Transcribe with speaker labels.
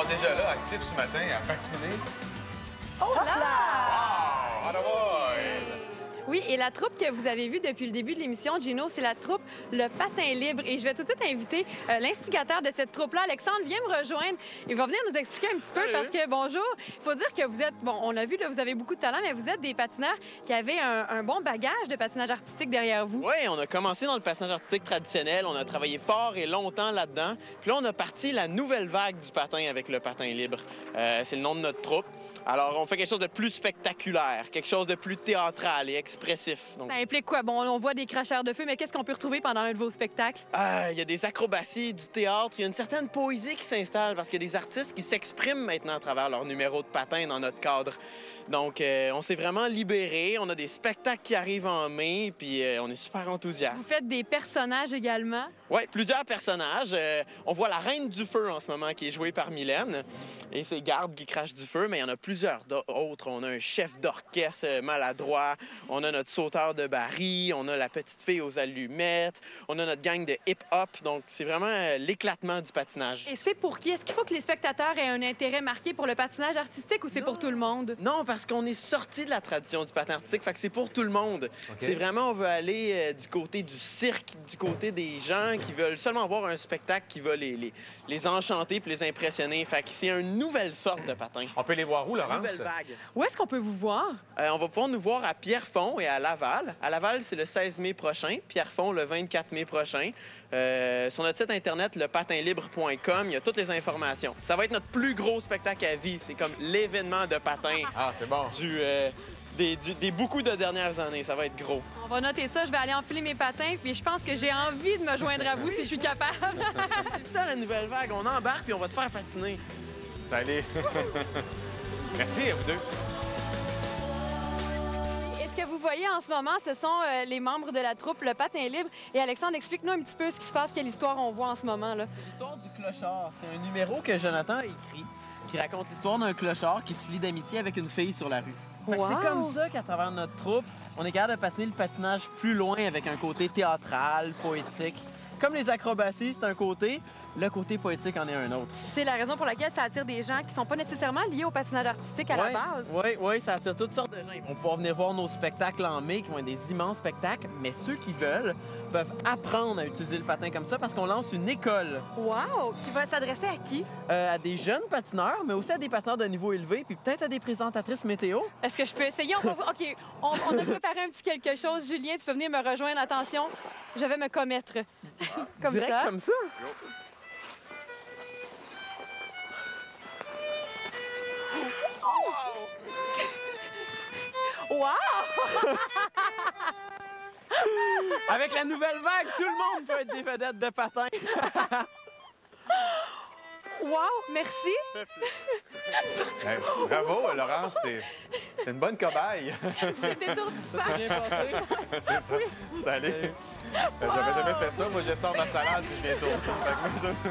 Speaker 1: sont déjà là, actifs ce matin, à patiner.
Speaker 2: Oh là!
Speaker 1: Wow! Attaboy!
Speaker 2: Oui, et la troupe que vous avez vue depuis le début de l'émission, Gino, c'est la troupe Le Patin Libre. Et je vais tout de suite inviter l'instigateur de cette troupe-là, Alexandre, viens me rejoindre. Il va venir nous expliquer un petit peu parce que, bonjour, il faut dire que vous êtes, bon, on l'a vu, là, vous avez beaucoup de talent, mais vous êtes des patineurs qui avaient un bon bagage de patinage artistique derrière vous.
Speaker 3: Oui, on a commencé dans le patinage artistique traditionnel, on a travaillé fort et longtemps là-dedans. Puis là, on a parti la nouvelle vague du patin avec le patin libre. C'est le nom de notre troupe. Alors, on fait quelque chose de plus spectaculaire, quelque chose de plus théâtral et expressif. Donc,
Speaker 2: Ça implique quoi? Bon, on voit des cracheurs de feu, mais qu'est-ce qu'on peut retrouver pendant un de vos spectacles?
Speaker 3: il y a des acrobaties, du théâtre, il y a une certaine poésie qui s'installe parce qu'il y a des artistes qui s'expriment maintenant à travers leur numéro de patin dans notre cadre. Donc, on s'est vraiment libérés. On a des spectacles qui arrivent en mai, puis on est super enthousiastes.
Speaker 2: Vous faites des personnages également.
Speaker 3: Oui, plusieurs personnages. On voit la Reine du Feu en ce moment qui est jouée par Mylène et ses gardes qui crachent du feu, mais il y en a plusieurs d'autres. On a un chef d'orchestre maladroit, on a notre sauteur de baril, on a la petite fille aux allumettes, on a notre gang de hip-hop. Donc, c'est vraiment l'éclatement du patinage.
Speaker 2: Et c'est pour qui? Est-ce qu'il faut que les spectateurs aient un intérêt marqué pour le patinage artistique ou c'est pour tout le monde?
Speaker 3: Non, parce qu'on est sorti de la tradition du patin artistique, fait que c'est pour tout le monde.
Speaker 1: OK.
Speaker 3: C'est vraiment, on veut aller du côté du cirque, du côté des gens qui veulent seulement voir un spectacle qui va les enchanter puis les impressionner. Fait que c'est une nouvelle sorte de patin.
Speaker 1: On peut les voir où,
Speaker 3: Nouvelle
Speaker 1: Laurence?
Speaker 3: vague.
Speaker 2: Où est-ce qu'on peut vous voir?
Speaker 3: On va pouvoir nous voir à Pierrefonds et à Laval. À Laval, c'est le 16 mai prochain. Pierrefonds, le 24 mai prochain. Sur notre site Internet, lepatinlibre.com, il y a toutes les informations. Ça va être notre plus gros spectacle à vie. C'est comme l'événement de patin
Speaker 1: Ah, c'est bon.
Speaker 3: des beaucoup de dernières années. Ça va être gros.
Speaker 2: On va noter ça, je vais aller enfiler mes patins, puis je pense que j'ai envie de me joindre à vous si je suis capable.
Speaker 3: C'est ça, la nouvelle vague. On embarque puis on va te faire patiner.
Speaker 1: Salut. Merci à vous deux.
Speaker 2: Et ce que vous voyez en ce moment, ce sont les membres de la troupe Le Patin Libre. Et Alexandre, explique-nous un petit peu ce qui se passe, quelle histoire on voit en ce moment, là.
Speaker 3: C'est l'histoire du clochard. C'est un numéro que Jonathan a écrit qui raconte l'histoire d'un clochard qui se lie d'amitié avec une fille sur la rue. Fait que
Speaker 2: Wow!
Speaker 3: c'est comme ça qu'à travers notre troupe, on est capable de patiner le patinage plus loin avec un côté théâtral, poétique. Comme les acrobaties, c'est un côté, le côté poétique en est un autre.
Speaker 2: C'est la raison pour laquelle ça attire des gens qui sont pas nécessairement liés au patinage artistique à la base.
Speaker 3: Oui, ça attire toutes sortes de gens. Ils vont pouvoir venir voir nos spectacles en mai, qui vont être des immenses spectacles, mais ceux qui veulent peuvent apprendre à utiliser le patin comme ça parce qu'on lance une école
Speaker 2: Wow! Qui va s'adresser à qui?
Speaker 3: à des jeunes patineurs, mais aussi à des patineurs de niveau élevé, puis peut-être à des présentatrices météo.
Speaker 2: Est-ce que je peux essayer? On va voir. OK, on a préparé un petit quelque chose. Julien, tu peux venir me rejoindre. Attention, je vais me commettre. Comme
Speaker 3: Direct
Speaker 2: ça.
Speaker 3: comme ça?
Speaker 2: Wow!
Speaker 3: Avec la nouvelle vague, tout le monde peut être des vedettes de patin.
Speaker 2: Wow! Merci!
Speaker 1: Ben, bravo, Laurence. T'es une bonne cobaye.
Speaker 2: C'est étourdissant.
Speaker 3: Bien passé.
Speaker 1: C'est ça. Salut. J'avais jamais fait ça. Moi, je sors ma salade puis je viens tourner. Fait que moi, je-